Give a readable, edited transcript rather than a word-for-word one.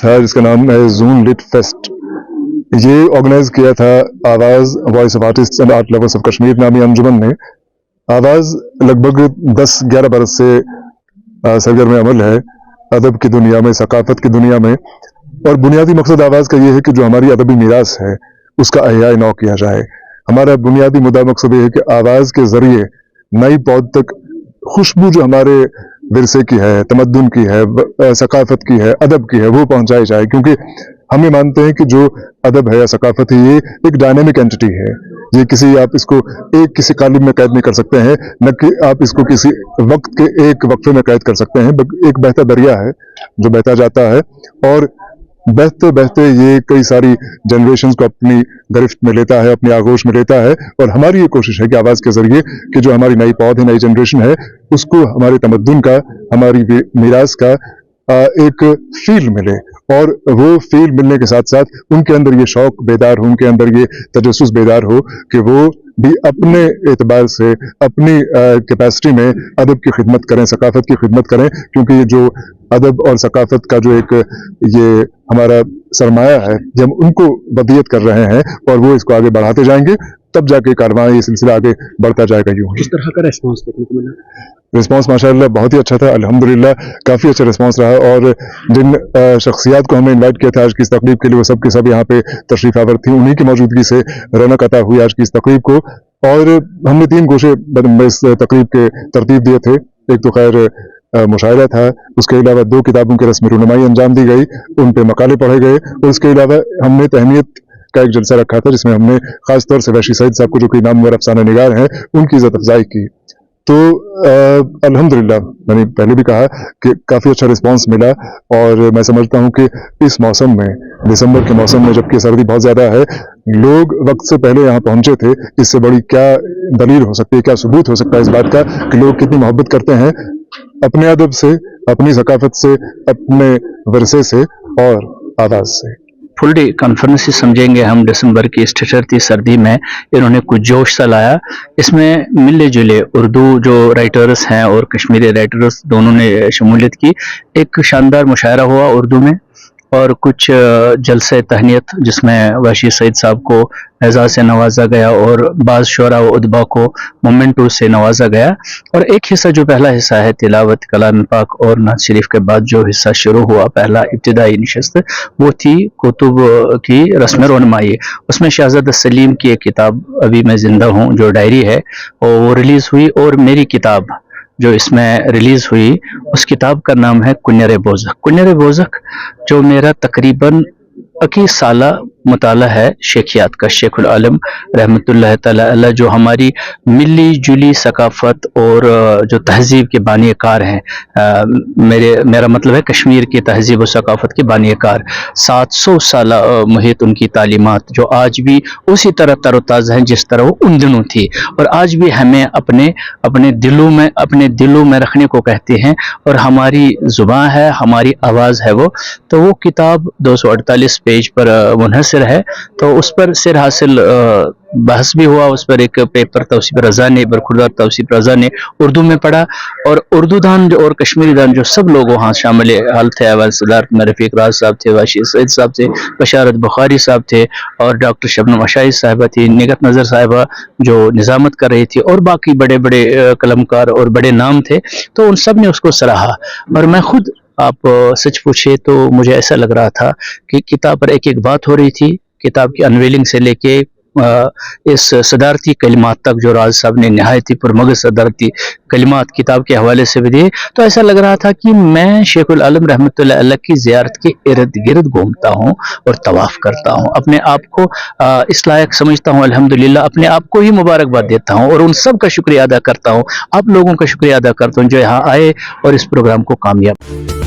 था जिसका नाम है जून लिट फेस्ट। ये ऑर्गेनाइज किया था आवाज़ voice of artist and art lovers of Kashmir नामी अंजुमन ने। आवाज़ लगभग 10-11 बरस से सरगर्म अमल है अदब की दुनिया में, सकाफत की दुनिया में, और बुनियादी मकसद आवाज़ का ये है कि जो हमारी अदबी मीरास है उसका अहया नौ किया जाए। हमारा बुनियादी मुद्दा मकसद ये है कि आवाज़ के ज़रिए नई पौध तक खुशबू जो हमारे विरसे की है, तमद्दुन की है, सकाफत की है, अदब की है, वो पहुंचाई जाए। क्योंकि हम ये मानते हैं कि जो अदब है या सकाफत है ये एक डायनामिक एंटिटी है। ये आप इसको किसी कालिब में कैद नहीं कर सकते हैं, न कि आप इसको किसी वक्त के एक वक्फे में कैद कर सकते हैं। एक बहता दरिया है जो बहता जाता है और बहते बहते ये कई सारी जनरेशंस को अपनी गिरफ्त में लेता है, अपनी आगोश में लेता है। और हमारी ये कोशिश है कि आवाज़ के जरिए कि जो हमारी नई पौध है, नई जनरेशन है, उसको हमारे तमद्दुन का, हमारी मीरास का एक फील मिले, और वो फील मिलने के साथ साथ उनके अंदर ये शौक बेदार हो, उनके अंदर ये तजस्सुस बेदार हो कि वो भी अपने एतबार से, अपनी कैपेसिटी में अदब की खिदमत करें, सकाफत की खिदमत करें। क्योंकि ये जो अदब और सकाफत का जो एक ये हमारा सरमाया है, ये हम उनको वदियत कर रहे हैं और वो इसको आगे बढ़ाते जाएंगे, तब जाके कारवां ये सिलसिला आगे बढ़ता जाएगा। यूं किस तरह का रेस्पॉन्स देखने को मिला? रिस्पांस माशाअल्लाह बहुत ही अच्छा था, अल्हम्दुलिल्लाह काफ़ी अच्छा रिस्पांस रहा। और जिन शख्सियात को हमने इनवाइट किया था आज की इस तकरीब के लिए, वो सब के सब यहाँ पे तशरीफ आवर थी। उन्हीं की मौजूदगी से रौनक अता हुई आज की इस तकरीब को। और हमने 3 गोशे इस तकरीब के तरतीब दिए थे। एक तो खैर मुशायरा था, उसके अलावा 2 किताबों की रस्म रुनमाई अंजाम दी गई, उन पे मकाले पढ़े गए, और उसके अलावा हमने तहनीत का एक जलसा रखा था जिसमें हमने खासतौर से वैशी सईद साहब को, जो कि नामवर अफसाना निगार हैं, उनकी इज्जत अफजाई की। तो अल्हम्दुलिल्लाह, मैंने पहले भी कहा कि काफ़ी अच्छा रिस्पांस मिला। और मैं समझता हूँ कि इस मौसम में, दिसंबर के मौसम में, जबकि सर्दी बहुत ज़्यादा है, लोग वक्त से पहले यहाँ पहुँचे थे। इससे बड़ी क्या दलील हो सकती है, क्या सबूत हो सकता है इस बात का कि लोग कितनी मोहब्बत करते हैं अपने अदब से, अपनी सकाफत से, अपने वरसे से और आवाज़ से। फुल डे कॉन्फ्रेंस ही समझेंगे हम। दिसंबर की इस ठिठुरती सर्दी में इन्होंने कुछ जोश सा लाया। इसमें मिले जुले उर्दू जो राइटर्स हैं और कश्मीरी राइटर्स दोनों ने शमूलियत की। एक शानदार मुशायरा हुआ उर्दू में, और कुछ जलसे तहनीत जिसमें वैशी सईद साहब को एजाज़ से नवाजा गया और बाज़ शुरा व उदबा को मोमेंटो से नवाजा गया। और एक हिस्सा जो पहला हिस्सा है तिलावत कलाम पाक और नात शरीफ के बाद जो हिस्सा शुरू हुआ, पहला इब्तिदाई नशस्त, वो थी कुतुब की रस्म रोनमाई। उसमें शहजादा सलीम की एक किताब अभी मैं जिंदा हूँ जो डायरी है, और वो रिलीज़ हुई। और मेरी किताब जो इसमें रिलीज़ हुई, उस किताब का नाम है कुन्यर बोज़क। कुन्यर बोज़क जो मेरा तकरीबन 21 साला मुताला है शेखियात का, शेखुल आलम रहमतुल्लाह तआला अलैह, जो हमारी मिली जुली सकाफत और जो तहजीब के बानीकार हैं। मेरा मतलब है कश्मीर की तहजीब और सकाफत के बानीकार। 700 साला मुहित उनकी तालीमात जो आज भी उसी तरह तरोताज़ा हैं जिस तरह वो उन दिनों थी, और आज भी हमें अपने दिलों में रखने को कहते हैं। और हमारी ज़ुबान है, हमारी आवाज़ है वो। तो वो किताब 248 पेज पर मुनहसर है। तो उस पर सिर हासिल बहस भी हुआ। उस पर एक पेपर तौसीफ रज़ा ने, बरखुरदार तौसीफ रज़ा ने उर्दू में पढ़ा, और उर्दू दान और कश्मीरी दान जो सब लोग वहाँ शामिल हाल थे, अवल सदार में रफ़ीक राज साहब थे, वाशी सईद साहब थे, बशारत बुखारी साहब थे, और डॉक्टर शबनम अशाई साहिबा थी, निगत नज़र साहिबा जो निज़ामत कर रही थी, और बाकी बड़े बड़े कलमकार और बड़े नाम थे। तो उन सब ने उसको सराहा। और मैं खुद, आप सच पूछे तो मुझे ऐसा लग रहा था कि किताब पर एक एक बात हो रही थी। किताब की अनवेलिंग से लेके इस सदारती कलिमात तक जो राज साहब ने नहायत ही पुरमगज़ सदारती कलिमात किताब के हवाले से भी दिए, तो ऐसा लग रहा था कि मैं शेखुल आलम रहमतुल्लाह अलैह की ज़ियारत के इर्द गिर्द घूमता हूँ और तवाफ़ करता हूँ। अपने आप को इस लायक समझता हूँ, अल्हम्दुलिल्लाह अपने आप को ही मुबारकबाद देता हूँ, और उन सब का शुक्रिया अदा करता हूँ, आप लोगों का शुक्रिया अदा करता हूँ जो यहाँ आए और इस प्रोग्राम को कामयाब